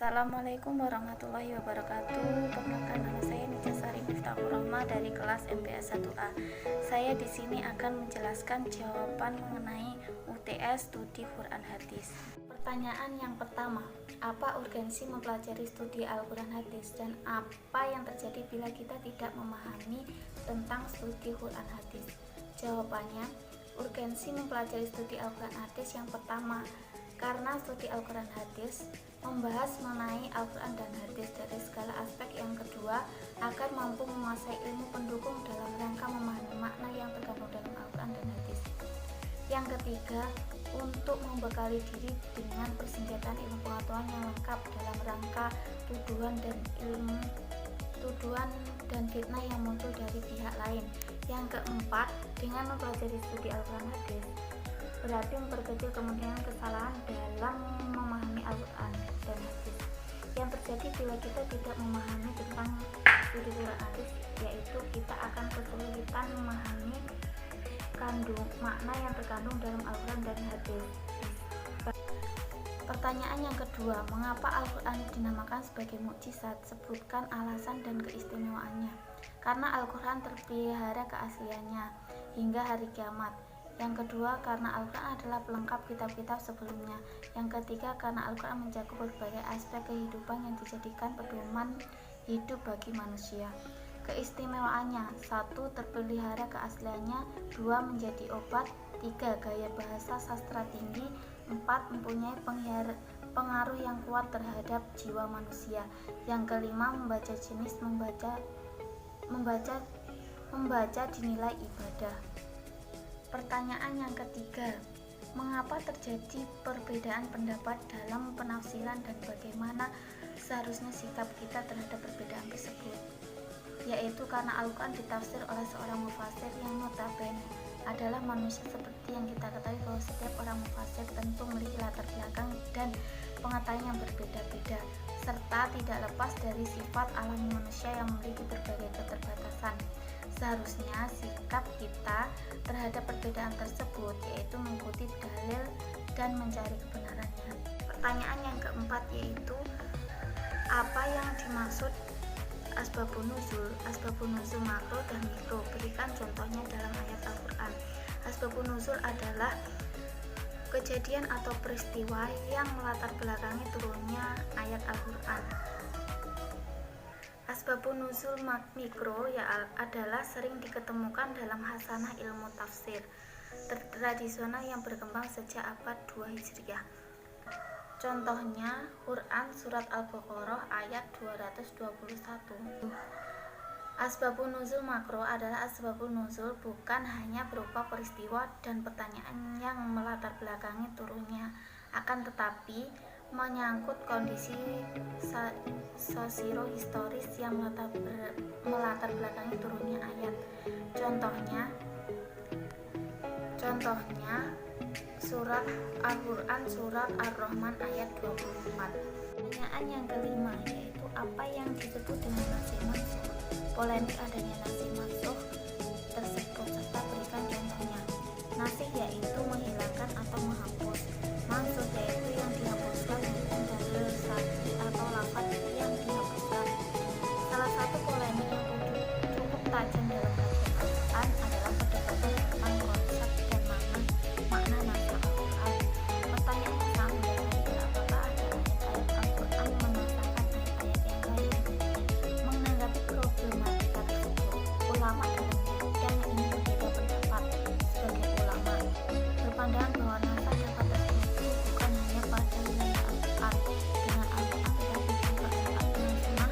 Assalamualaikum warahmatullahi wabarakatuh. Perkenalkan, nama saya Nicasari Miftahul Rahma dari kelas MPA 1A. Saya di sini akan menjelaskan jawaban mengenai UTS studi Quran Hadis. Pertanyaan yang pertama, apa urgensi mempelajari studi Al-Quran Hadis dan apa yang terjadi bila kita tidak memahami tentang studi Quran Hadis? Jawabannya, urgensi mempelajari studi Al-Quran Hadis yang pertama, karena studi Al-Quran Hadis membahas mengenai Al-Quran dan Hadis dari segala aspek. Yang kedua, agar mampu menguasai ilmu pendukung dalam rangka memahami makna yang terkandung dalam Al-Quran dan Hadis. Yang ketiga, untuk membekali diri dengan persenjataan ilmu pengetahuan yang lengkap dalam rangka tuduhan dan fitnah yang muncul dari pihak lain. Yang keempat, dengan mempelajari studi Al-Quran Hadis berarti memperkecil kemungkinan kesalahan dalam memahami Al-Quran dan Hadis yang terjadi bila kita tidak memahami tentang studi Quran Hadis, yaitu kita akan kesulitan memahami makna yang terkandung dalam Al-Quran dan Hadis. Pertanyaan yang kedua, mengapa Al-Quran dinamakan sebagai mukjizat? Sebutkan alasan dan keistimewaannya. Karena Al-Quran terpelihara keasliannya hingga hari kiamat. Yang kedua, karena Al-Quran adalah pelengkap kitab-kitab sebelumnya. Yang ketiga, karena Al-Quran mencakup berbagai aspek kehidupan yang dijadikan pedoman hidup bagi manusia. Keistimewaannya: 1. Terpelihara keasliannya. 2. Menjadi obat. 3. Gaya bahasa sastra tinggi. 4. Mempunyai pengaruh yang kuat terhadap jiwa manusia. Yang kelima, membaca dinilai ibadah. Pertanyaan yang ketiga, mengapa terjadi perbedaan pendapat dalam penafsiran dan bagaimana seharusnya sikap kita terhadap perbedaan tersebut? Yaitu karena Al-Quran ditafsir oleh seorang mufasir yang notabene adalah manusia. Seperti yang kita ketahui bahwa setiap orang mufasir tentu memiliki latar belakang dan pengetahuan yang berbeda-beda, serta tidak lepas dari sifat alami manusia yang memiliki berbagai keterbatasan. Seharusnya sikap kita terhadap perbedaan tersebut yaitu mengikuti dalil dan mencari kebenarannya. Pertanyaan yang keempat yaitu, apa yang dimaksud asbabun nuzul? Asbabun nuzul makro dan mikro. Berikan contohnya dalam ayat Al-Quran. Asbabun nuzul adalah kejadian atau peristiwa yang melatar belakangi turunnya ayat Al-Quran. Asbabun nuzul mikro adalah sering diketemukan dalam hasanah ilmu tafsir tradisional yang berkembang sejak abad 2 Hijriah. Contohnya Quran Surat Al-Baqarah ayat 221. Asbabun nuzul makro adalah asbabun nuzul bukan hanya berupa peristiwa dan pertanyaan yang melatar belakangi turunnya, akan tetapi menyangkut kondisi sosio-historis yang melatar belakangi turunnya ayat. Contohnya surat Al-Quran Surat Ar-Rahman ayat 24. Pertanyaan yang kelima yaitu, apa yang disebut dengan nasih mansukh? Polemik adanya nasih mansukh tersebut serta berikan contohnya. Nasih yaitu menghilangkan atau menghapus. Mansukh yaitu yang dihapuskan hukum dalil syar'i atau lafaz yang dihapuskan. Salah satu polemik yang cukup tajam dalam kajian Al-Quran adalah perdebatan tentang konsep dan makna nasakh Al-Quran. Pertanyaan yang sama mendasari, apakah ada ayat-ayat Al-Quran menasahkan ayat-ayat yang lain? Menanggapi problematika tersebut, ulama dalam bidang ini berbeda pendapat. Sebagai ulama berpandangan bahwa nasakh dapat terjadi bukan hanya pada wilayah Al-Quran dengan Al-Quran, tetapi juga Al-Quran dengan sunnah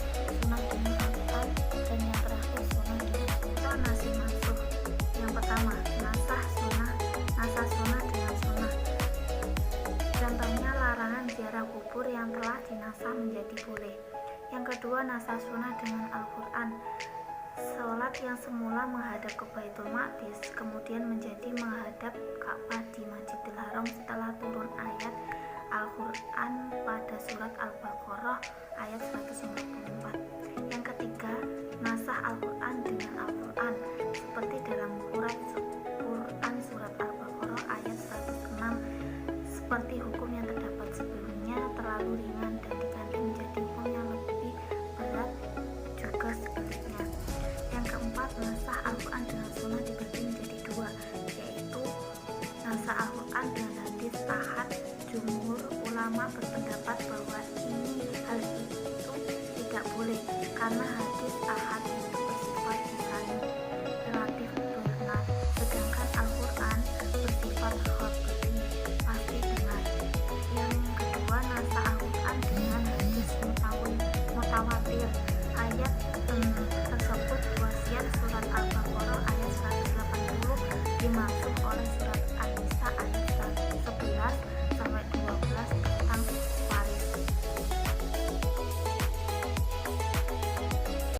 dengan Al-Quran, dan yang terakhir sunnah dengan sunnah. Nasih mansukh yang pertama, nasah sunnah dengan sunnah. Contohnya larangan ziarah kubur yang telah dinasah menjadi boleh. Yang kedua, nasah sunnah dengan Al-Quran. Sholat yang semula menghadap ke Baitul Maqdis kemudian menjadi menghadap Ka'bah di Masjidil Haram setelah turun ayat Al-Quran pada surat Al-Baqarah ayat 144. Yang ketiga, nasah Al-Quran dengan Al-Quran seperti dalam Quran surat Al-Baqarah ayat 106, seperti hukum yang terdapat sebelumnya terlalu ringan dan diganti menjadi ulama berpendapat bahwa hal itu tidak boleh karena hadis ahad itu bersifat misalnya relatif benar, sedangkan Al-Quran bersifat khabari pasti benar. Yang kedua, nasa Al-Quran dengan hadis mutawatir. Ayat tersebut wasiat surat Al-Baqarah ayat 180 dimaksud